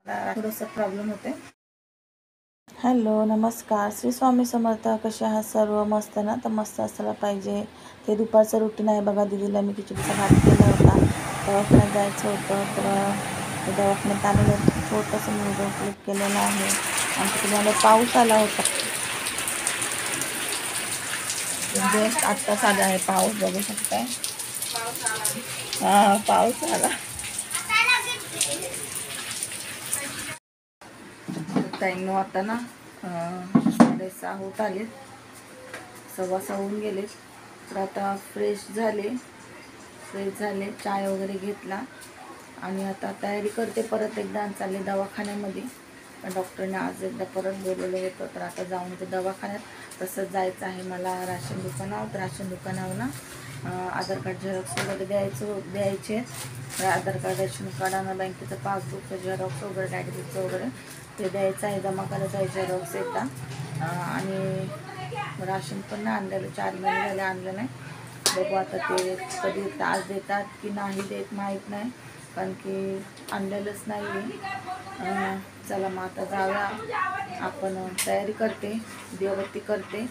थोडासा प्रॉब्लेम होते. हॅलो, नमस्कार. श्री स्वामी समर्थ. कसे आहात सर्व? मस्त ना? तर मस्त असायला पाहिजे. ते दुपारचं रुटीन आहे बघा. दीदीला मी खिचडीचा भात केला होता. दवाखान्यात जायचं होतं, तर दवाखान्यात आलेलं छोटंसं मी व्हिडिओ क्लिप केलेला आहे. आमच्या तुम्हाला पाऊस आला होता. जस्ट आत्ताच आला आहे पाऊस, बघू शकताय. हा, पाऊस आला. ताईंनो आता ना 6:30 होत आले, 6:15 होऊन गेले. तर आता फ्रेश झाले, चाय वगैरे घेतला आणि आता तयारी करते. परत एकदा चालले दवाखान्यामध्ये. डॉक्टरने आज एकदा परत बोलवलं होतं, तर आता जाऊन ते दवाखान्यात तसंच जायचं आहे मला. राशन दुकानावर, तर राशन दुकानावर ना आधार कार्ड झेरॉक्स वगैरे द्यायचे. आधार कार्ड, रेशन कार्ड आणि बँकेचं पासबुकचं झेरॉक्स वगैरे, डायरेक्टचं वगैरे ते द्यायचं आहे, जमा करायचं आहे झेरॉक्स एकदा. आणि राशन पण नाही आणलेलं, 4 महिने झाले आणलं नाही. बघू आता ते कधी आज देतात की नाही देत माहीत नाही, कारण की आणलेलंच नाही आहे. चला मग आता जाऊया आपण. तयारी करते, दिवाबत्ती करते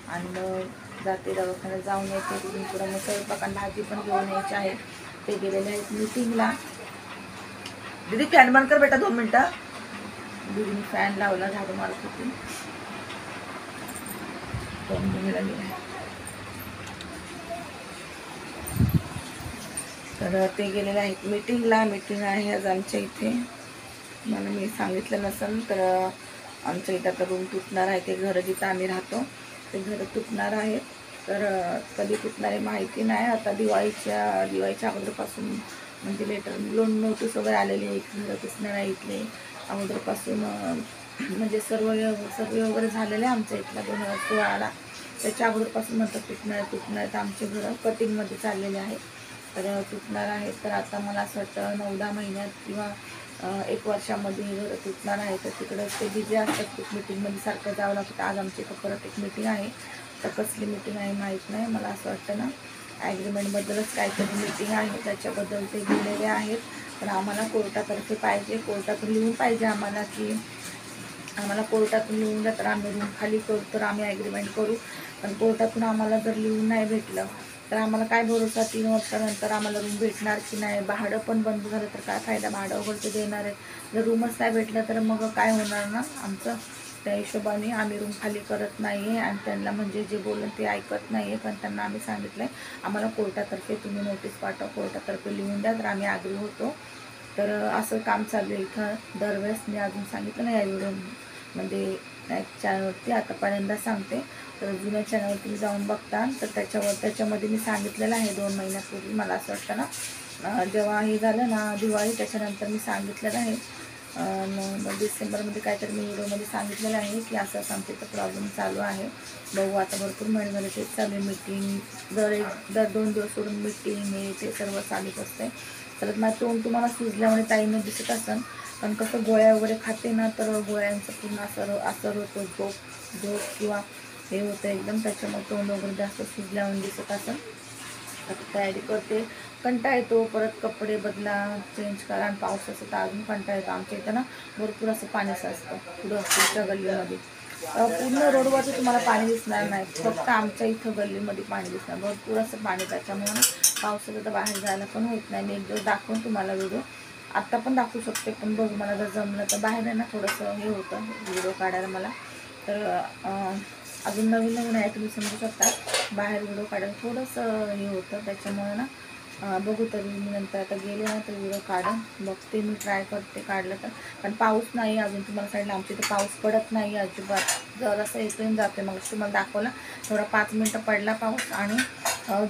आणि मग जाते दवाखान्यात, जाऊन येते. तिथून पुढं मग स्वयंपाक आणि भाजी पण घेऊन यायची आहे. ते गेलेले आहेत मीटिंगला. दीदी फॅन बंद कर बेटा 2 मिनटं. दीदीने फॅन लावला, झाडू मारत होती. 2 मिनिटं तर ते गेलेले आहेत मीटिंगला. मीटिंग आहे आज आमच्या इथे. मला मी सांगितलं नसेल तर आमच्या इथं आता रूम तुटणार आहे. ते घर जिथं आम्ही राहतो ते घर तुटणार आहे. तर कधी तुटणार आहे माहिती नाही. आता दिवाळीच्या अगोदरपासून म्हणजे लेटर नोटीस वगैरे आलेली आहे की घर तुटणार आहे इथले. अगोदरपासून म्हणजे सर्वे वगैरे झालेले आहे आमच्या इथला 2016ला. त्याच्या अगोदरपासून म्हणतात तुटणार तर आमचे घर कटिंगमध्ये चाललेले आहे. तर तुटणार आहे. तर आता मला असं वाटतं 9-10 महिन्यात किंवा 1 वर्षामध्ये हे घर तुटणार आहे. तर तिकडं ते बिझी असतात, मीटिंगमध्ये सारखं जावं लागतं. आज आमची इथं परत एक मीटिंग आहे. तर कसली मीटिंग आहे माहीत नाही. मला असं वाटतं ना ॲग्रीमेंटबद्दलच काहीतरी मीटिंग आहे, त्याच्याबद्दल ते गेलेले आहेत. पण आम्हाला कोर्टातर्फे पाहिजे, कोर्टातून लिहून पाहिजे आम्हाला की आम्हाला कोर्टातून लिहून द्या तर आम्ही रूम खाली करू, तर आम्ही ॲग्रीमेंट करू. पण कोर्टातून आम्हाला जर लिहून नाही भेटलं तर आम्हाला काय भरोसा 3 वर्षानंतर आम्हाला रूम भेटणार की नाही. भाडं पण बंद झालं तर काय फायदा, भाडं वगैरे ते देणार आहे. जर रूमच नाही भेटलं तर मग काय होणार ना आमचं. त्या हिशोबाने आम्ही रूम खाली करत नाही आहे. आणि त्यांना म्हणजे जे बोलून ते ऐकत नाही आहे. पण त्यांना आम्ही सांगितलं आहे आम्हाला कोर्टातर्फे तुम्ही नोटीस पाठवा, कोर्टातर्फे लिहून द्या तर आम्ही ॲग्री होतो. तर असं काम चालू आहे इथं. दरवेळेस मी अजून सांगितलं नाही या व्हिडिओमध्ये चॅनलवरती, आता पहिल्यांदा सांगते. तर जुन्या चॅनलवरती जाऊन बघता तर त्याच्यामध्ये मी सांगितलेलं आहे 2 महिन्यापूर्वी. मला असं वाटतं ना जेव्हा हे झालं ना दिवाळी, त्याच्यानंतर मी सांगितलेलं आहे. डिसेंबरमध्ये काहीतरी मी व्हिडिओमध्ये सांगितलेलं आहे की असं आमच्या इथं प्रॉब्लेम चालू आहे. बघू आता भरपूर महिने झाले तेच चालू आहे. मीटिंग दर 2 दिवस सोडून मीटिंग हे ते सर्व चालूच असते. तर माझं तोंड तुम्हाला सुजल्यामुळे ताईनं दिसत असेल, पण कसं गोळ्या वगैरे खाते ना तर गोळ्यांचं पूर्ण असर होतो, झोप किंवा हे होतं एकदम. त्याच्यामुळे तोंड वगैरे जास्त सुजल्यामुळे दिसत असेल. आता तयारी करते. कंटाळा येतो, परत कपडे बदला, चेंज करा. आणि पावसाचं तर अजून कंटाळा येतो. आमच्या इथं ना भरपूर असं पाणी साचतं पुढं पुढच्या गल्लीमध्ये. पूर्ण रोडवरती तुम्हाला पाणी दिसणार नाही, फक्त आमच्या इथं गल्लीमध्ये पाणी दिसणार, भरपूर असं पाणी. त्याच्यामुळे पावसाचं तर बाहेर जायला पण होत नाही. मी एक दिवस दाखवून तुम्हाला व्हिडिओ, आत्ता पण दाखवू शकते. पण बघू मला जर जमलं तर. बाहेर आहे ना थोडंसं हे होतं व्हिडिओ काढायला मला. तर अजून नवीन आहे, तुम्ही समजू शकता. बाहेर व्हिडिओ काढायला थोडंसं हे होतं. त्याच्यामुळे ना बघू तरी मी नंतर आता गेले ना तर व्हिडिओ काढून बघते, मी ट्राय करते काढलं तर. पण पाऊस नाही अजून. तुम्हाला सांगितलं आमच्या इथे पाऊस पडत नाही अजिबात. जरासं येतून जाते. मग तुम्हाला दाखवलं थोडा 5 मिनटं पडला पाऊस आणि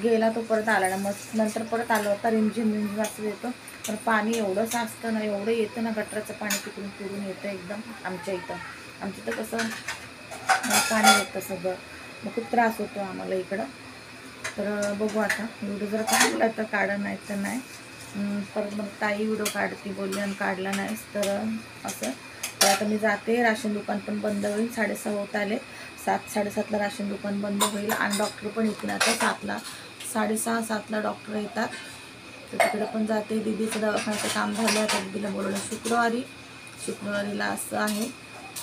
गेला तो परत आला ना. मग नंतर परत आला होता, रिमझिम असं येतो. पण पाणी एवढं साचतं ना, एवढं येतं ना, गटराचं पाणी तिकडून फिरून येतं एकदम आमच्या इथं कसं पाणी येतं सगळं. मग खूप त्रास होतो आम्हाला इकडं. तर बघू आता व्हिडिओ जर काढला तर काढा, नाही तर नाही. परत मग ताई व्हिडिओ काढते बोलली आणि काढला नाहीस तर असं. तर आता मी जाते. राशन दुकान पण बंद होईल, 6:30 होत आले. 7-7:30ला राशन दुकान बंद होईल. आणि डॉक्टर पण येतील आता 7ला, 6:30-7ला डॉक्टर येतात. तर तिकडे पण जाते. दीदीचं दवाखान्याचं काम झालं, तर दीदीला बोलवलं शुक्रवारी. शुक्रवारीला असं आहे.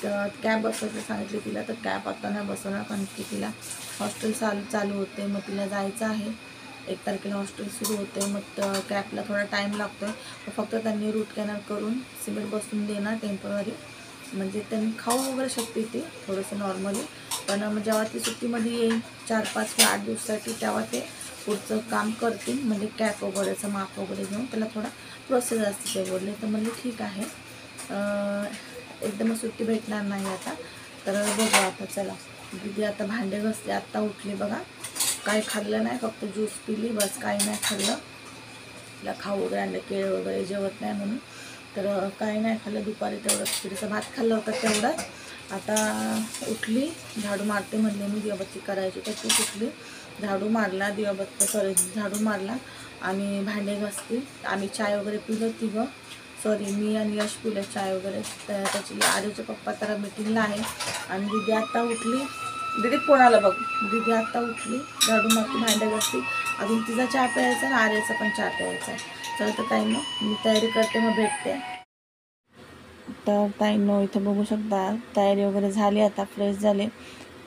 तर कॅब बसवायचं सांगितले तिला, तर कॅब आता नाही बसवणार कारण की तिला हॉस्टेल चालू होते. मग तिला जायचं आहे, 1 तारखेला हॉस्टेल सुरू होते. मग कॅबला थोडा टाईम लागतो आहे. फक्त त्यांनी रूट कॅनल करून सिमेंट बसवून देणार टेम्पररी, म्हणजे त्यांनी खाऊ वगैरे शकते ती थोडंसं नॉर्मली. पण मग जेव्हा ती सुट्टीमध्ये येईल 4-5 किंवा 8 दिवसासाठी, तेव्हा ते पुढचं काम करतील. म्हणजे कॅप वगैरेचं माप वगैरे घेऊन त्याला थोडा प्रोसेस असते ते बोलले. तर म्हणजे ठीक आहे, एकदम सुट्टी भेटणार नाही आता. तर बघू आता, चला. दीदी आता भांडे घासले, आत्ता उठली बघा. काही खाल्लं नाही, फक्त ज्यूस पिली बस, काही नाही खाल्लं. तिला खाऊ वगैरे आणलं, केळं वगैरे जेवत नाही म्हणून. तर काही नाही खाल्लं. दुपारी तेवढं खिचडीचा भात खाल्ला होता तेवढंच. आता उठली, झाडू मारते म्हणले मी, दिवाबत्ती करायची तर ती उठली, झाडू मारला, झाडू मारला आणि भांडे घासते. आम्ही चाय वगैरे पिलं तिघं, मी आणि यश पिलं चाय वगैरे. तर त्याची आडूचे पप्पा तर मीटिंगला आहे. आणि दीदी आत्ता उठली, दीदी फोन आला बघ. दीदी आत्ता उठली, झाडू मारते, भांडे घासते. अजून तिचा चहा प्यायचा आणि आर्याचा पण चहा प्यायचा आहे. चल तर ताई, मग मी तयारी करते, मग भेटते. तर ताईंनो इथं बघू शकता, तयारी वगैरे झाली. आता फ्रेश झाले,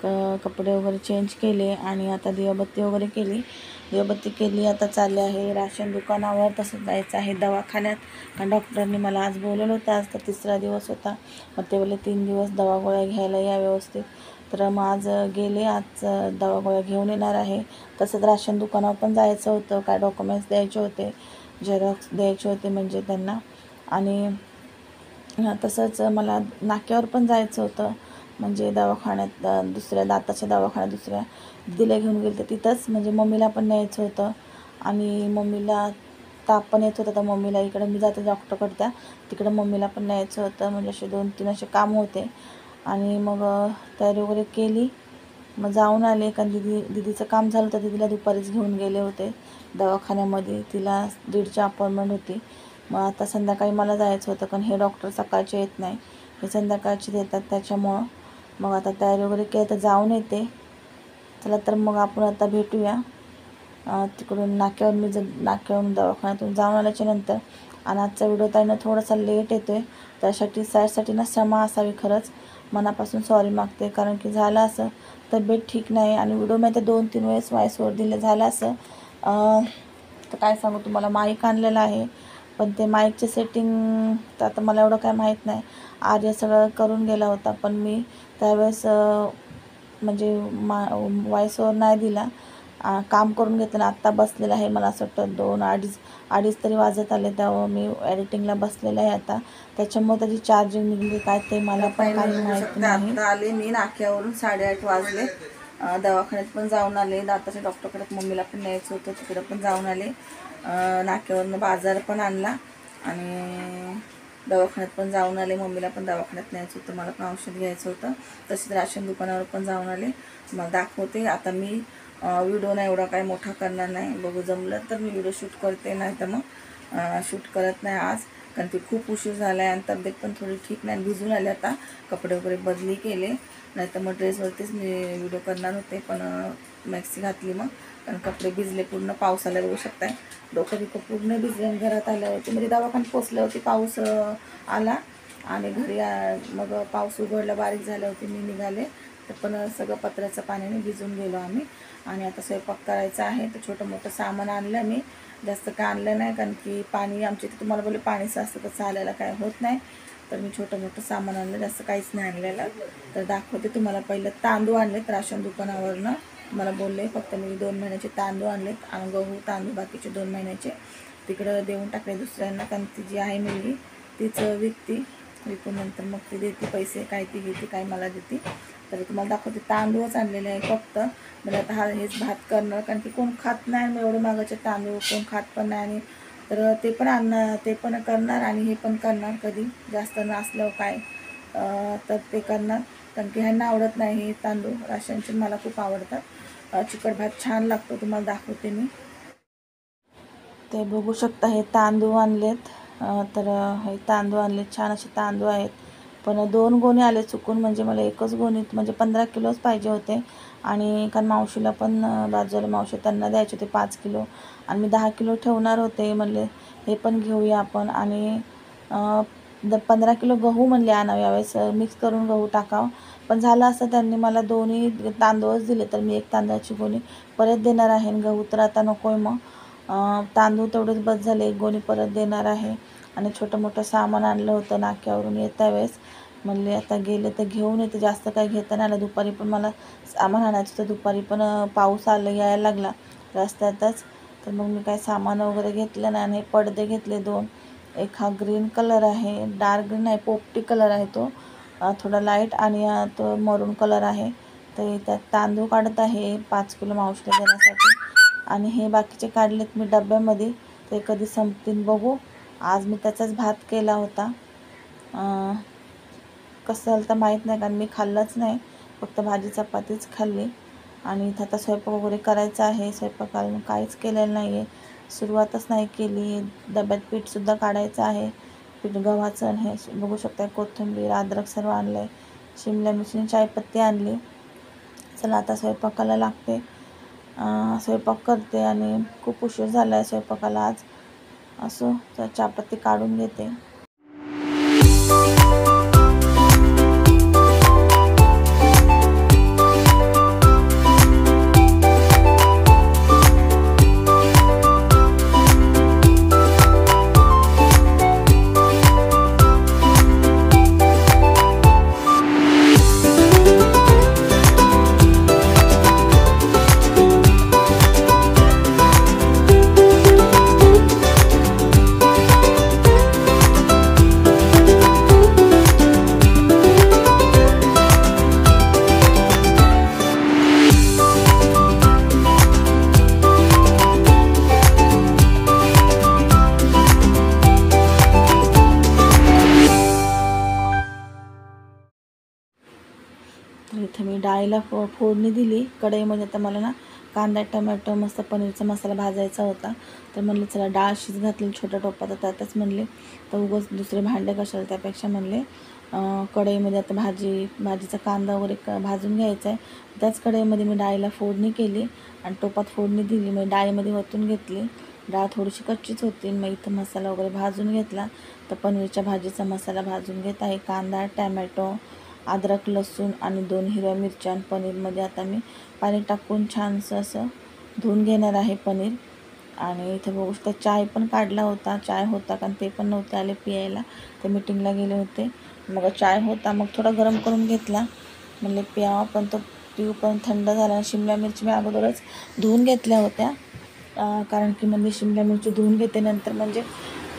कपडे वगैरे चेंज केले आणि आता दिवाबत्ती वगैरे केली. दिवाबत्ती केली, आता चालले आहे राशन दुकानावर. तसंच जायचं आहे दवाखान्यात, कारण डॉक्टरांनी मला आज बोलवलं होतं. आज तर 3रा दिवस होता. मग ते बोलले 3 दिवस दवा गोळ्या घ्यायला या व्यवस्थित. तर मग आज गेले, आज दवा गोळ्या घेऊन येणार आहे. तसंच राशन दुकानावर पण जायचं होतं, काय डॉक्युमेंट्स द्यायचे होते, झेरॉक्स द्यायचे होते म्हणजे त्यांना. आणि तसंच मला नाक्यावर पण जायचं होतं, म्हणजे दवाखान्यात, दुसऱ्या दाताच्या दवाखान्यात दुसऱ्या दिदीला घेऊन गेले तर तिथंच, म्हणजे मम्मीला पण न्यायचं होतं. आणि मम्मीला ताप पण येत होता, तर मम्मीला इकडं मी जाते डॉक्टरकडे, त्या तिकडं मम्मीला पण न्यायचं होतं. म्हणजे असे 2-3 असे कामं होते. आणि मग तयारी वगैरे केली, मग जाऊन आले. कारण दिदीचं काम झालं तर दिदीला दुपारीच घेऊन गेले होते दवाखान्यामध्ये. तिला 1:30ची अपॉइंटमेंट होती. मग आता संध्याकाळी मला जायचं होतं, कारण हे डॉक्टर सकाळचे येत नाही, हे संध्याकाळचे देतात. त्याच्यामुळं मग आता तयारी वगैरे केली, तर जाऊन येते. चला तर मग आपण आता भेटूया तिकडून नाक्यावर. मी नाक्यावरून दवाखान्यातून जाऊन आल्याच्या नंतर. आणि आजचा व्हिडिओ ताईनं थोडासा लेट येतो आहे, त्यासाठी ना क्षमा असावी. खरंच मनापासून सॉरी मागते, कारण की झालं असं, तब्येत ठीक नाही आणि व्हिडिओ मी आता 2-3 वेळेस व्हॉइसवर दिले. झालं असं, तर काय सांगू तुम्हाला, माईक आणलेलं आहे, पण ते माईकचे सेटिंग तर आता मला एवढं काय माहीत नाही. आर्य सगळं करून गेला होता, पण मी त्यावेळेस म्हणजे व्हॉइसवर नाही दिला, काम करून घेतलं. आत्ता बसलेलं आहे, मला असं वाटतं 2-2:30 तरी वाजत आले, तेव्हा मी एडिटिंगला बसलेलं आहे आता. त्याच्यामुळे त्याची चार्जिंग निघली काय ते मला पण काही माहीत नाही. आता आले मी नाक्यावरून, 8:30 वाजले. दवाखान्यात पण जाऊन आले, दाताच्या डॉक्टरकडे मम्मीला पण न्यायचं होतं, तिकडं पण जाऊन आले. नाक्यावरून बाजार पण आणला आणि दवाखान्यात पण जाऊन आले. मम्मीला पण दवाखान्यात न्यायचं होतं, मला पण औषध घ्यायचं होतं. तसेच राशन दुकानावर पण जाऊन आले. मग दाखवते आता. मी व्हिडिओ नाही एवढा काय मोठा करणार नाही, बघू जमलं तर मी व्हिडिओ शूट करते, नाही तर मग शूट करत नाही आज, कारण की खूप उशीर झाला आहे आणि तब्येत पण थोडी ठीक नाही. भिजून आले, आता कपडे वगैरे बदली केले, नाही तर मग ड्रेसवरतीच मी व्हिडिओ करणार होते, पण मॅक्सी घातली मग, कारण कपडे भिजले पूर्ण. पाऊस आला, बघू शकताय, डोकं बिकं पूर्ण भिजले. घरात आले होते, म्हणजे दवाखान्यात पोचले होते, पाऊस आला आणि घरी मग पाऊस उघडला, बारीक झाले होते, मी निघाले तर पण सगळं पत्र्याचं पाण्याने भिजून गेलो आम्ही. आणि आता स्वयंपाक करायचा आहे, तर छोटं मोठं सामान आणलं मी, जास्त काय आणलं नाही, कारण की पाणी आमच्या इथे तुम्हाला बोलले पाणी साचतं, तर चालायला काय होत नाही. तर मी छोटं मोठं सामान आणलं, जास्त काहीच नाही आणलेलं. तर दाखवते तुम्हाला. पहिलं तांदूळ आणलेत राशन दुकानावरनं, मला बोलले, फक्त मी 2 महिन्याचे तांदूळ आणलेत, आणि गहू तांदूळ बाकीचे 2 महिन्याचे तिकडं देऊन टाकले दुसऱ्यांना, कारण ती जी आहे मुलगी तीच विकून नंतर मग ती देते पैसे, काय ती घेते काय मला देते. तर तुम्हाला दाखवते, तांदूळच आणलेले आहे फक्त. म्हणजे आता हेच भात करणार, कारण की कोण खात नाही, मग एवढे मागाचे तांदूळ कोण खात पण नाही. आणि तर ते पण आणणार, ते पण करणार आणि हे पण करणार, कधी जास्त नसल्यावर काय तर ते करणार, कारण की ह्यांना आवडत नाही हे तांदूळ राशनचे, मला खूप आवडतात. चिकट भात छान लागतो, तुम्हाला दाखवते मी. ते बघू शकता, हे तांदूळ आणलेत. तर हे तांदूळ आणले, छान असे तांदूळ आहेत, पण 2 गोणे आले चुकून, म्हणजे मला एकच गोणीत म्हणजे 15 किलोच पाहिजे होते. आणि कारण मावशीला पण, बाजूला मावशी, त्यांना द्यायचे होते 5 किलो, आणि मी 10 किलो ठेवणार होते. म्हणले हे पण घेऊया आपण. आणि 15 किलो गहू म्हणले आणावे, यावेळेस मिक्स करून गहू टाकावं. पण झालं असं, त्यांनी मला दोन्ही तांदूळच दिले, तर मी एक तांदळाची गोणी परत देणार आहे. गहू तर आता नको आहे, मग तांदूळ तेवढेच बस झाले, एक गोणी परत देणार आहे. आणि छोटं मोठं सामान आणलं होतं नाक्यावरून येत्या वेळेस, म्हणले आता गेले तर घेऊन येते, जास्त काही घेता नाही आलं. दुपारी पण मला सामान आणायचं होतं, दुपारी पण पाऊस यायला लागला रस्त्यातच, तर मग मी काही सामान वगैरे घेतलं नाही. आणि पडदे घेतले 2, एक हा ग्रीन कलर आहे, डार्क ग्रीन आहे, पोपटी कलर आहे तो थोडा लाईट, आणि तो मरून कलर आहे. तर त्यात तांदूळ काढत आहे 5 किलो मावशीला देण्यासाठी. आणि हे बाकीचे काढलेत मी डब्यामध्ये, ते कधी संपतील बघू. आज मी त्याचाच भात केला होता. कसं झालं तर माहीत नाही, कारण मी खाल्लंच नाही, फक्त भाजी चपातीच खाल्ली. आणि इथं आता स्वयंपाक वगैरे करायचा आहे. स्वयंपाकाला काहीच केलेलं नाही आहे, सुरुवातच नाही केली. डब्यात पीठसुद्धा काढायचं आहे, पीठ गव्हाचं. हे बघू शकता, कोथिंबीर अद्रक सर्व आणलं आहे, शिमला मिरची चायपत्ती आणली. चला आता स्वयंपाकाला लागते, स्वयंपाक करते. आणि खूप उशीर झाला आहे स्वयंपाकाला आज. असो, तर चहापत्ती काढून घेते. इथं मी डाळीला फोडणी दिली कढईमध्ये. आता मला ना कांदा टमॅटो मस्त पनीरचा मसाला भाजायचा होता, तर म्हणले चला डाळ शिज घातली छोट्या टोपात, तर त्यातच म्हणले तर उगाच दुसरे भांडे कशाला, त्यापेक्षा म्हणले कढईमध्ये आता भाजीचा कांदा वगैरे भाजून घ्यायचा आहे. त्याच कढईमध्ये मी डाळीला फोडणी केली आणि टोपात फोडणी दिली. मग डाळीमध्ये वतून घेतली. डाळ थोडीशी कच्चीच होती. मग इथं मसाला वगैरे भाजून घेतला. तर पनीरच्या भाजीचा मसाला भाजून घेत आहे. कांदा टॅमॅटो अद्रक लसूण आणि 2 हिरव्या मिरच्या. आणि पनीरमध्ये आता मी पाणी टाकून छानसं असं धुवून घेणार आहे पनीर. आणि इथं बघू शकता चाय पण काढला होता, चाय होता, कारण ते पण नव्हते आले पियायला, ते मीटिंगला गेले होते. मग चाय होता, मग थोडा गरम करून घेतला, म्हणले प्यावा, पण तो पिऊ पण थंड झाला. शिमला मिरची मी अगोदरच धुवून घेतल्या होत्या, कारण की म्हणजे शिमला मिरची धुवून घेते नंतर म्हणजे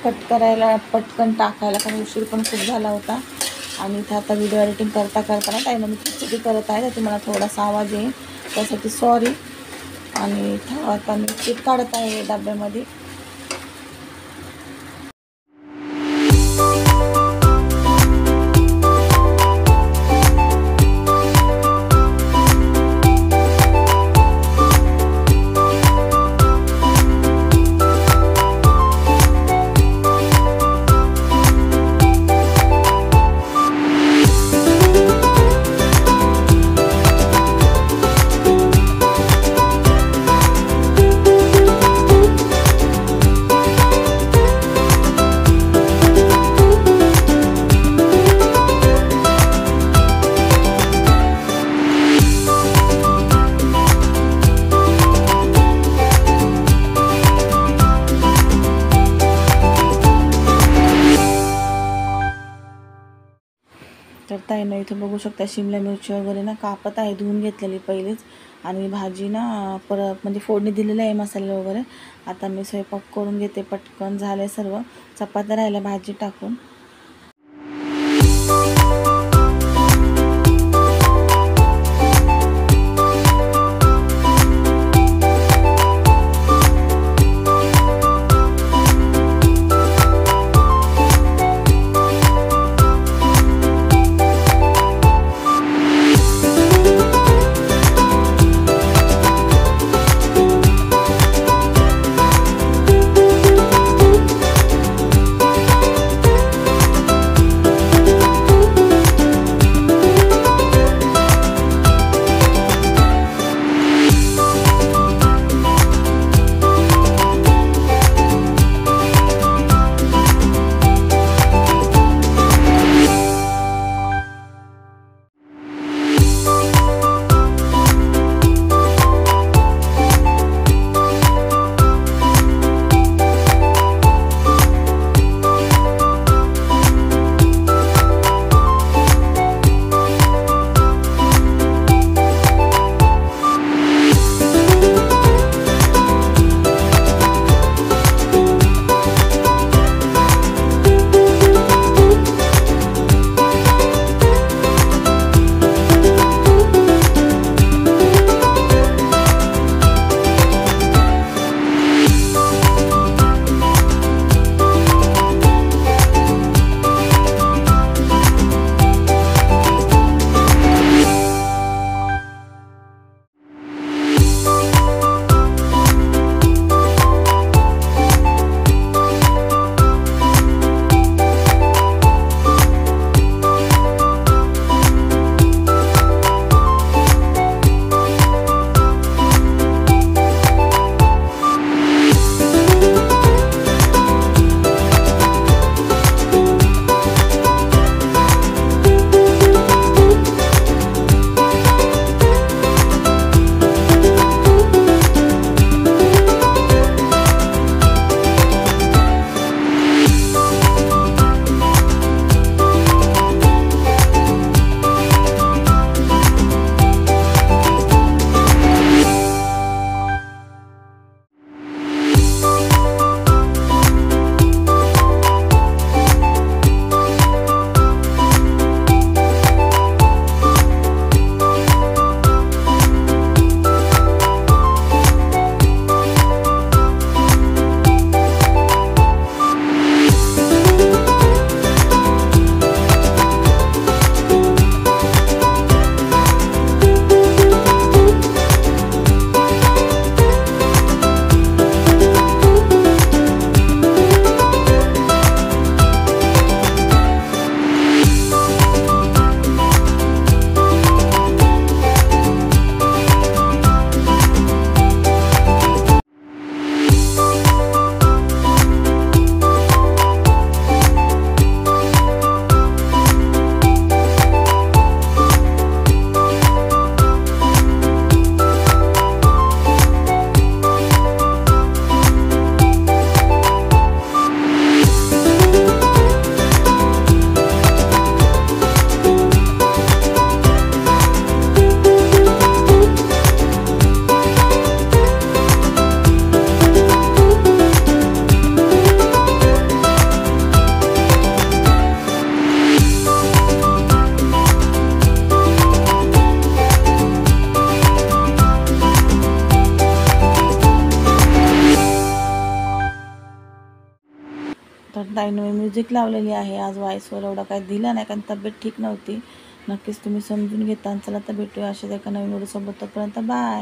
कट करायला पटकन टाकायला, कारण उशीर पण खूप झाला होता. आणि इथं आता व्हिडिओ एडिटिंग करताना टाईममध्ये खिचडी करत आहे, तर तुम्हाला थोडासा आवाज येईल त्यासाठी सॉरी. आणि इथं आता मी पीठ काढत आहे डब्यामध्ये. तर ताईनं इथं बघू शकता शिमला मिरची वगैरे ना कापत आहे, धुवून घेतलेली पहिलीच. आणि भाजी ना परत म्हणजे फोडणी दिलेलं आहे मसाले वगैरे. आता मी स्वयंपाक करून घेते, पटकन झालं सर्व. चपात्या राहिल्या भाजी टाकून. तर ताईनं मी म्युझिक लावलेली आहे. आज वॉईसवर एवढा काही दिला नाही कारण तब्येत ठीक नव्हती. नक्कीच तुम्ही समजून घेता. चला तर भेटूया अशाच एका नवीन व्हिडिओसोबत. तोपर्यंत बाय.